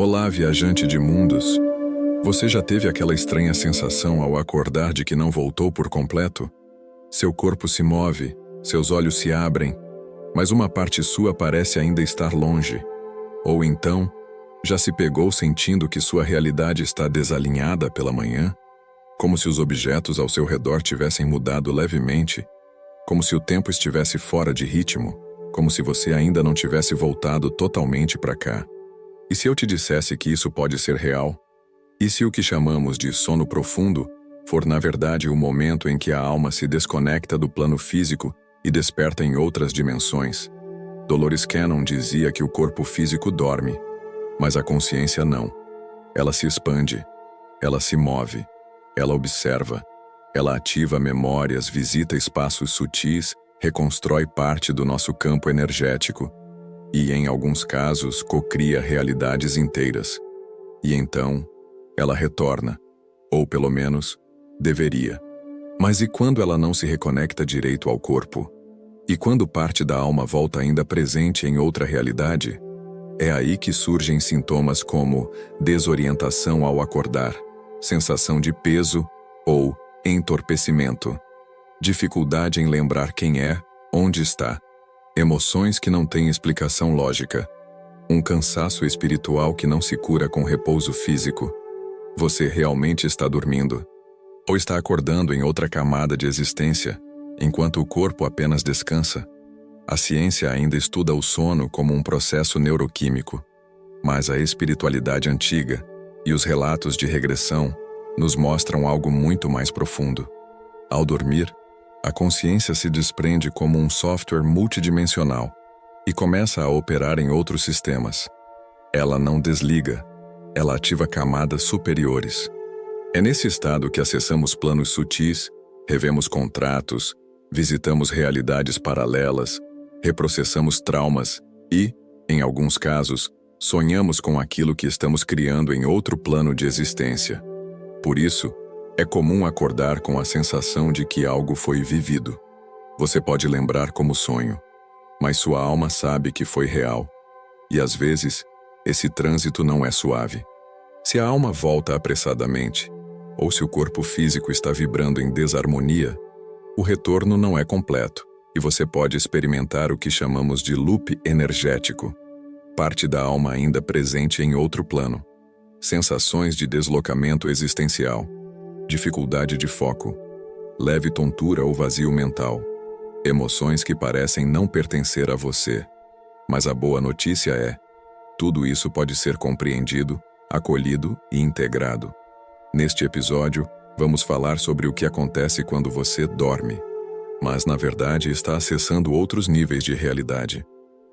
Olá, viajante de mundos. Você já teve aquela estranha sensação ao acordar de que não voltou por completo? Seu corpo se move, seus olhos se abrem, mas uma parte sua parece ainda estar longe. Ou então, já se pegou sentindo que sua realidade está desalinhada pela manhã? Como se os objetos ao seu redor tivessem mudado levemente, como se o tempo estivesse fora de ritmo, como se você ainda não tivesse voltado totalmente para cá. E se eu te dissesse que isso pode ser real? E se o que chamamos de sono profundo for na verdade o momento em que a alma se desconecta do plano físico e desperta em outras dimensões? Dolores Cannon dizia que o corpo físico dorme, mas a consciência não. Ela se expande, ela se move, ela observa, ela ativa memórias, visita espaços sutis, reconstrói parte do nosso campo energético e, em alguns casos, cocria realidades inteiras. E então, ela retorna, ou pelo menos, deveria. Mas e quando ela não se reconecta direito ao corpo? E quando parte da alma volta ainda presente em outra realidade? É aí que surgem sintomas como desorientação ao acordar, sensação de peso ou entorpecimento, dificuldade em lembrar quem é, onde está, emoções que não têm explicação lógica, um cansaço espiritual que não se cura com repouso físico. Você realmente está dormindo? Ou está acordando em outra camada de existência, enquanto o corpo apenas descansa? A ciência ainda estuda o sono como um processo neuroquímico, mas a espiritualidade antiga e os relatos de regressão nos mostram algo muito mais profundo. Ao dormir, a consciência se desprende como um software multidimensional e começa a operar em outros sistemas. Ela não desliga, ela ativa camadas superiores. É nesse estado que acessamos planos sutis, revemos contratos, visitamos realidades paralelas, reprocessamos traumas e, em alguns casos, sonhamos com aquilo que estamos criando em outro plano de existência. Por isso, é comum acordar com a sensação de que algo foi vivido. Você pode lembrar como sonho, mas sua alma sabe que foi real. E às vezes, esse trânsito não é suave. Se a alma volta apressadamente, ou se o corpo físico está vibrando em desarmonia, o retorno não é completo, e você pode experimentar o que chamamos de loop energético, parte da alma ainda presente em outro plano. Sensações de deslocamento existencial, dificuldade de foco, leve tontura ou vazio mental, emoções que parecem não pertencer a você. Mas a boa notícia é, tudo isso pode ser compreendido, acolhido e integrado. Neste episódio, vamos falar sobre o que acontece quando você dorme, mas na verdade está acessando outros níveis de realidade.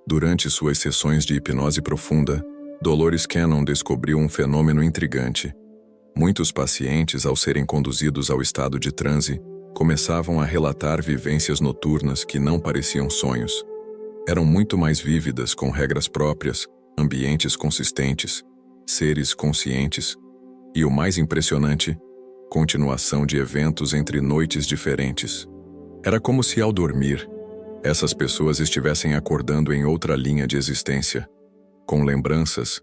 Durante suas sessões de hipnose profunda, Dolores Cannon descobriu um fenômeno intrigante. Muitos pacientes, ao serem conduzidos ao estado de transe, começavam a relatar vivências noturnas que não pareciam sonhos. Eram muito mais vívidas, com regras próprias, ambientes consistentes, seres conscientes e, o mais impressionante, continuação de eventos entre noites diferentes. Era como se, ao dormir, essas pessoas estivessem acordando em outra linha de existência, com lembranças,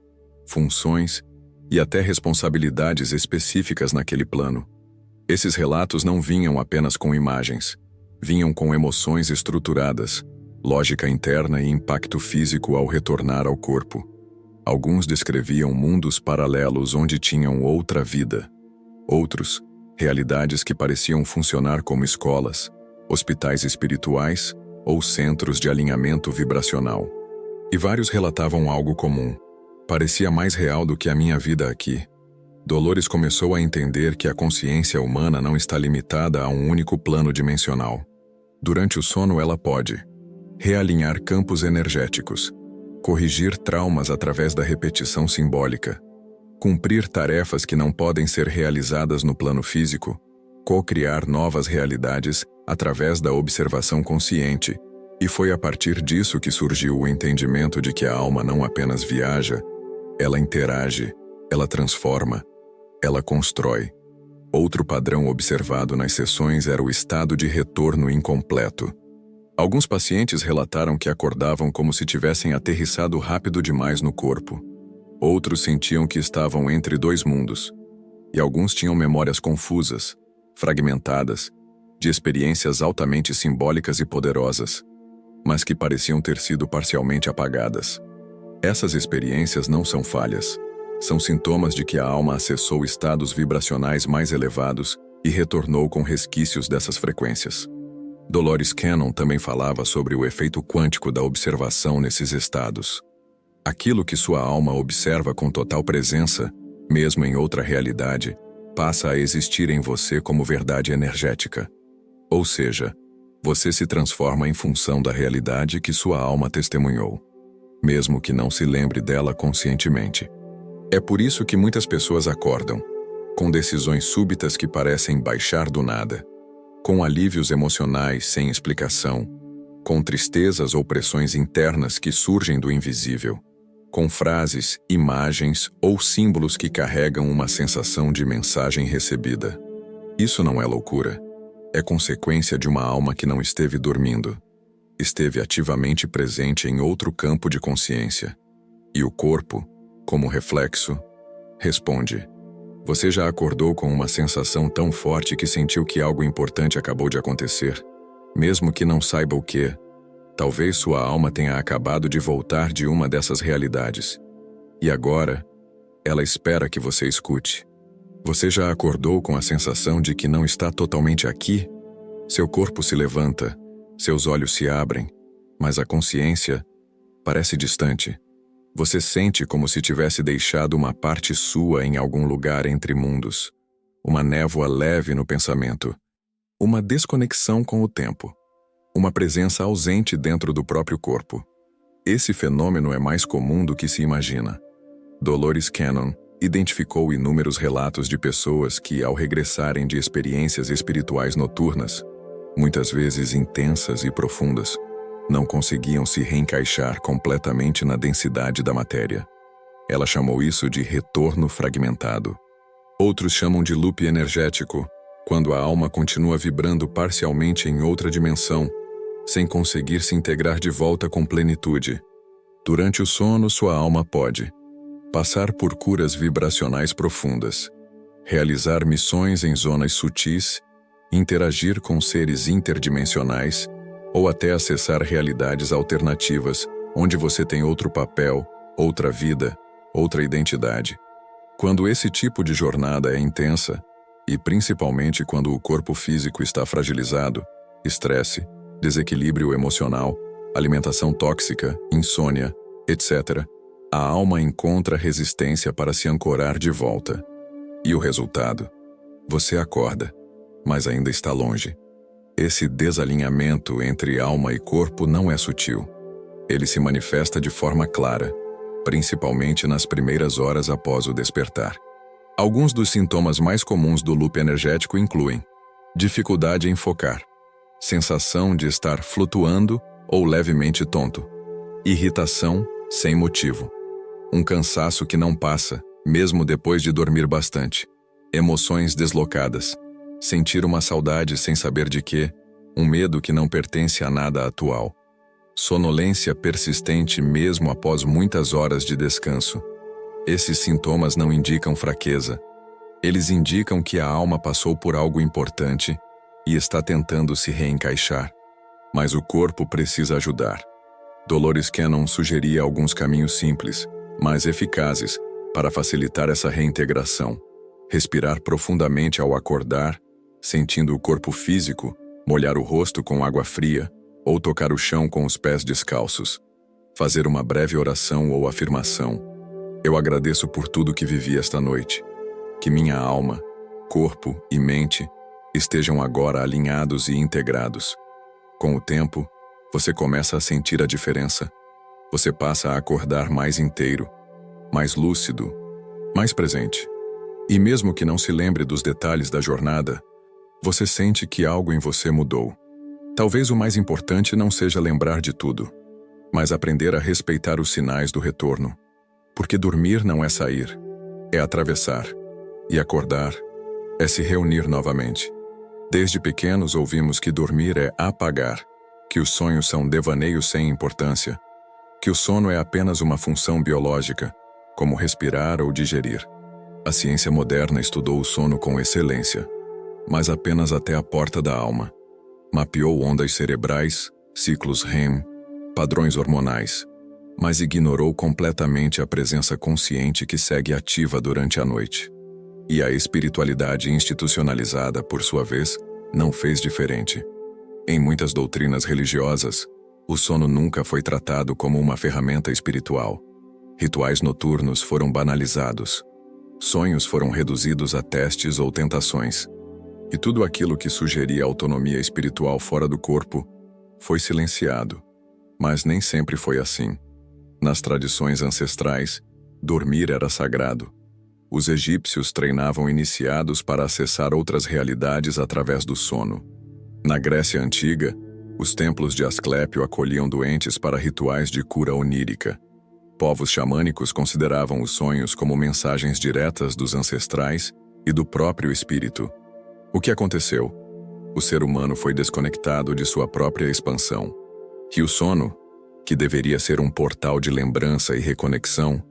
funções e até responsabilidades específicas naquele plano. Esses relatos não vinham apenas com imagens, vinham com emoções estruturadas, lógica interna e impacto físico ao retornar ao corpo. Alguns descreviam mundos paralelos onde tinham outra vida. Outros, realidades que pareciam funcionar como escolas, hospitais espirituais ou centros de alinhamento vibracional. E vários relatavam algo comum. Parecia mais real do que a minha vida aqui. Dolores começou a entender que a consciência humana não está limitada a um único plano dimensional. Durante o sono ela pode realinhar campos energéticos, corrigir traumas através da repetição simbólica, cumprir tarefas que não podem ser realizadas no plano físico, co-criar novas realidades através da observação consciente. E foi a partir disso que surgiu o entendimento de que a alma não apenas viaja, ela interage, ela transforma, ela constrói. Outro padrão observado nas sessões era o estado de retorno incompleto. Alguns pacientes relataram que acordavam como se tivessem aterrissado rápido demais no corpo. Outros sentiam que estavam entre dois mundos, e alguns tinham memórias confusas, fragmentadas, de experiências altamente simbólicas e poderosas, mas que pareciam ter sido parcialmente apagadas. Essas experiências não são falhas, são sintomas de que a alma acessou estados vibracionais mais elevados e retornou com resquícios dessas frequências. Dolores Cannon também falava sobre o efeito quântico da observação nesses estados. Aquilo que sua alma observa com total presença, mesmo em outra realidade, passa a existir em você como verdade energética. Ou seja, você se transforma em função da realidade que sua alma testemunhou, mesmo que não se lembre dela conscientemente. É por isso que muitas pessoas acordam, com decisões súbitas que parecem baixar do nada, com alívios emocionais sem explicação, com tristezas ou pressões internas que surgem do invisível, com frases, imagens ou símbolos que carregam uma sensação de mensagem recebida. Isso não é loucura. É consequência de uma alma que não esteve dormindo. Esteve ativamente presente em outro campo de consciência. E o corpo, como reflexo, responde. Você já acordou com uma sensação tão forte que sentiu que algo importante acabou de acontecer? Mesmo que não saiba o que, talvez sua alma tenha acabado de voltar de uma dessas realidades. E agora, ela espera que você escute. Você já acordou com a sensação de que não está totalmente aqui? Seu corpo se levanta, seus olhos se abrem, mas a consciência parece distante. Você sente como se tivesse deixado uma parte sua em algum lugar entre mundos. Uma névoa leve no pensamento. Uma desconexão com o tempo. Uma presença ausente dentro do próprio corpo. Esse fenômeno é mais comum do que se imagina. Dolores Cannon identificou inúmeros relatos de pessoas que, ao regressarem de experiências espirituais noturnas, muitas vezes intensas e profundas, não conseguiam se reencaixar completamente na densidade da matéria. Ela chamou isso de retorno fragmentado. Outros chamam de loop energético, quando a alma continua vibrando parcialmente em outra dimensão, sem conseguir se integrar de volta com plenitude. Durante o sono, sua alma pode passar por curas vibracionais profundas, realizar missões em zonas sutis, interagir com seres interdimensionais ou até acessar realidades alternativas onde você tem outro papel, outra vida, outra identidade. Quando esse tipo de jornada é intensa, e principalmente quando o corpo físico está fragilizado, estresse, desequilíbrio emocional, alimentação tóxica, insônia, etc., a alma encontra resistência para se ancorar de volta. E o resultado? Você acorda, mas ainda está longe. Esse desalinhamento entre alma e corpo não é sutil. Ele se manifesta de forma clara, principalmente nas primeiras horas após o despertar. Alguns dos sintomas mais comuns do loop energético incluem dificuldade em focar, sensação de estar flutuando ou levemente tonto, irritação sem motivo, um cansaço que não passa, mesmo depois de dormir bastante, emoções deslocadas, sentir uma saudade sem saber de quê, um medo que não pertence a nada atual, sonolência persistente mesmo após muitas horas de descanso. Esses sintomas não indicam fraqueza. Eles indicam que a alma passou por algo importante e está tentando se reencaixar. Mas o corpo precisa ajudar. Dolores Cannon sugeria alguns caminhos simples, mas eficazes, para facilitar essa reintegração. Respirar profundamente ao acordar, sentindo o corpo físico, molhar o rosto com água fria ou tocar o chão com os pés descalços. Fazer uma breve oração ou afirmação. Eu agradeço por tudo que vivi esta noite. Que minha alma, corpo e mente estejam agora alinhados e integrados. Com o tempo, você começa a sentir a diferença. Você passa a acordar mais inteiro, mais lúcido, mais presente. E mesmo que não se lembre dos detalhes da jornada, você sente que algo em você mudou. Talvez o mais importante não seja lembrar de tudo, mas aprender a respeitar os sinais do retorno. Porque dormir não é sair, é atravessar. E acordar é se reunir novamente. Desde pequenos ouvimos que dormir é apagar, que os sonhos são devaneios sem importância, que o sono é apenas uma função biológica, como respirar ou digerir. A ciência moderna estudou o sono com excelência, mas apenas até a porta da alma. Mapeou ondas cerebrais, ciclos REM, padrões hormonais, mas ignorou completamente a presença consciente que segue ativa durante a noite. E a espiritualidade institucionalizada, por sua vez, não fez diferente. Em muitas doutrinas religiosas, o sono nunca foi tratado como uma ferramenta espiritual. Rituais noturnos foram banalizados. Sonhos foram reduzidos a testes ou tentações. E tudo aquilo que sugeria autonomia espiritual fora do corpo foi silenciado. Mas nem sempre foi assim. Nas tradições ancestrais, dormir era sagrado. Os egípcios treinavam iniciados para acessar outras realidades através do sono. Na Grécia Antiga, os templos de Asclépio acolhiam doentes para rituais de cura onírica. Povos xamânicos consideravam os sonhos como mensagens diretas dos ancestrais e do próprio espírito. O que aconteceu? O ser humano foi desconectado de sua própria expansão. E o sono, que deveria ser um portal de lembrança e reconexão,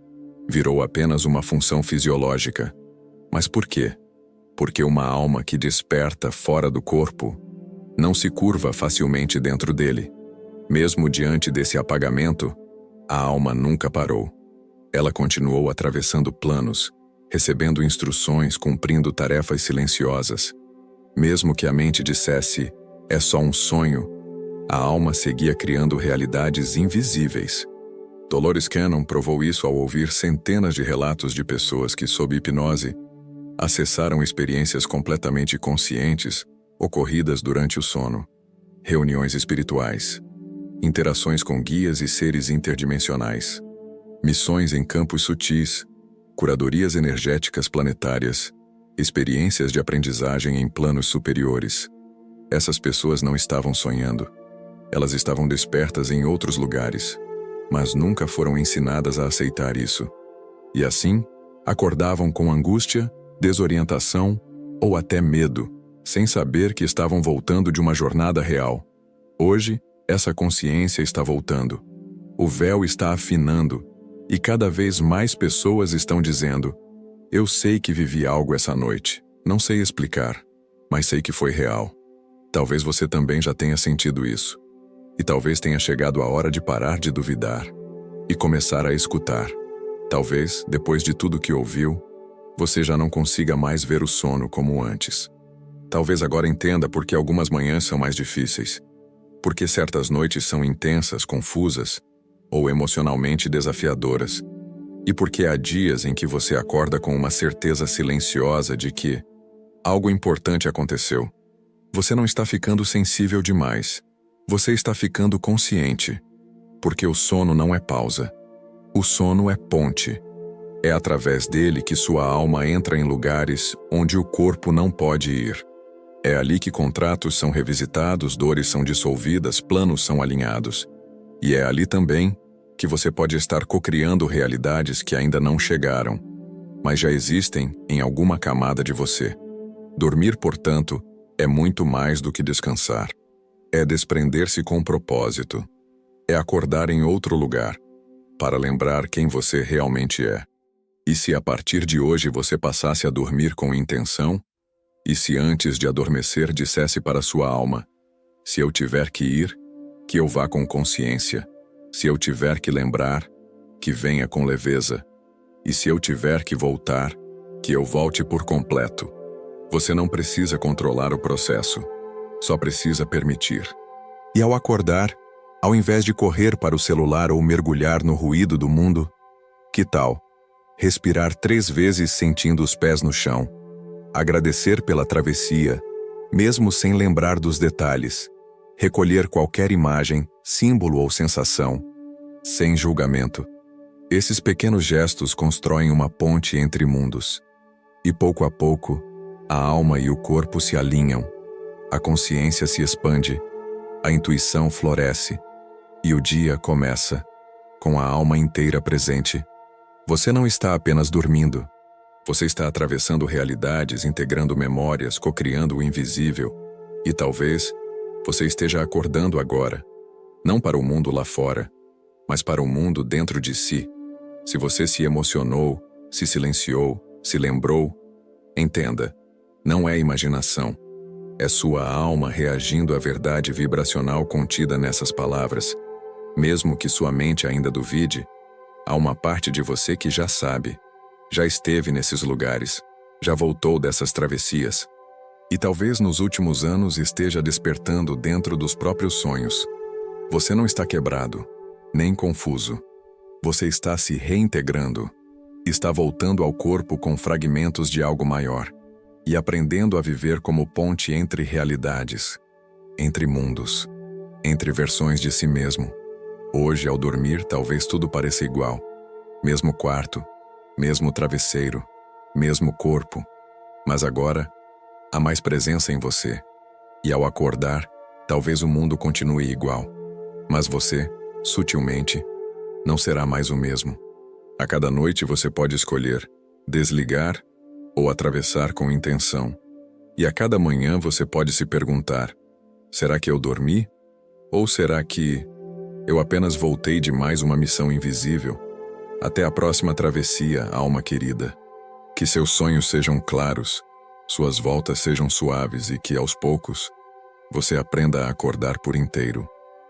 virou apenas uma função fisiológica. Mas por quê? Porque uma alma que desperta fora do corpo não se curva facilmente dentro dele. Mesmo diante desse apagamento, a alma nunca parou. Ela continuou atravessando planos, recebendo instruções, cumprindo tarefas silenciosas. Mesmo que a mente dissesse, é só um sonho, a alma seguia criando realidades invisíveis. Dolores Cannon provou isso ao ouvir centenas de relatos de pessoas que, sob hipnose, acessaram experiências completamente conscientes ocorridas durante o sono. Reuniões espirituais, interações com guias e seres interdimensionais, missões em campos sutis, curadorias energéticas planetárias, experiências de aprendizagem em planos superiores. Essas pessoas não estavam sonhando. Elas estavam despertas em outros lugares, mas nunca foram ensinadas a aceitar isso. E assim, acordavam com angústia, desorientação ou até medo, sem saber que estavam voltando de uma jornada real. Hoje, essa consciência está voltando. O véu está afinando, e cada vez mais pessoas estão dizendo: eu sei que vivi algo essa noite, não sei explicar, mas sei que foi real. Talvez você também já tenha sentido isso. E talvez tenha chegado a hora de parar de duvidar e começar a escutar. Talvez, depois de tudo que ouviu, você já não consiga mais ver o sono como antes. Talvez agora entenda por que algumas manhãs são mais difíceis, porque certas noites são intensas, confusas ou emocionalmente desafiadoras, e porque há dias em que você acorda com uma certeza silenciosa de que algo importante aconteceu. Você não está ficando sensível demais. Você está ficando consciente, porque o sono não é pausa. O sono é ponte. É através dele que sua alma entra em lugares onde o corpo não pode ir. É ali que contratos são revisitados, dores são dissolvidas, planos são alinhados. E é ali também que você pode estar cocriando realidades que ainda não chegaram, mas já existem em alguma camada de você. Dormir, portanto, é muito mais do que descansar. É desprender-se com propósito. É acordar em outro lugar, para lembrar quem você realmente é. E se a partir de hoje você passasse a dormir com intenção? E se antes de adormecer dissesse para sua alma: se eu tiver que ir, que eu vá com consciência. Se eu tiver que lembrar, que venha com leveza. E se eu tiver que voltar, que eu volte por completo. Você não precisa controlar o processo. Só precisa permitir. E ao acordar, ao invés de correr para o celular ou mergulhar no ruído do mundo, que tal respirar 3 vezes sentindo os pés no chão? Agradecer pela travessia, mesmo sem lembrar dos detalhes. Recolher qualquer imagem, símbolo ou sensação, sem julgamento. Esses pequenos gestos constroem uma ponte entre mundos. E pouco a pouco, a alma e o corpo se alinham. A consciência se expande, a intuição floresce, e o dia começa, com a alma inteira presente. Você não está apenas dormindo. Você está atravessando realidades, integrando memórias, cocriando o invisível. E talvez você esteja acordando agora, não para o mundo lá fora, mas para o mundo dentro de si. Se você se emocionou, se silenciou, se lembrou, entenda, não é imaginação. É sua alma reagindo à verdade vibracional contida nessas palavras. Mesmo que sua mente ainda duvide, há uma parte de você que já sabe, já esteve nesses lugares, já voltou dessas travessias. E talvez nos últimos anos esteja despertando dentro dos próprios sonhos. Você não está quebrado, nem confuso. Você está se reintegrando. Está voltando ao corpo com fragmentos de algo maior. E aprendendo a viver como ponte entre realidades, entre mundos, entre versões de si mesmo. Hoje, ao dormir, talvez tudo pareça igual. Mesmo quarto, mesmo travesseiro, mesmo corpo. Mas agora, há mais presença em você. E ao acordar, talvez o mundo continue igual. Mas você, sutilmente, não será mais o mesmo. A cada noite você pode escolher desligar ou atravessar com intenção. E a cada manhã você pode se perguntar: será que eu dormi? Ou será que eu apenas voltei de mais uma missão invisível? Até a próxima travessia, alma querida. Que seus sonhos sejam claros, suas voltas sejam suaves e que, aos poucos, você aprenda a acordar por inteiro.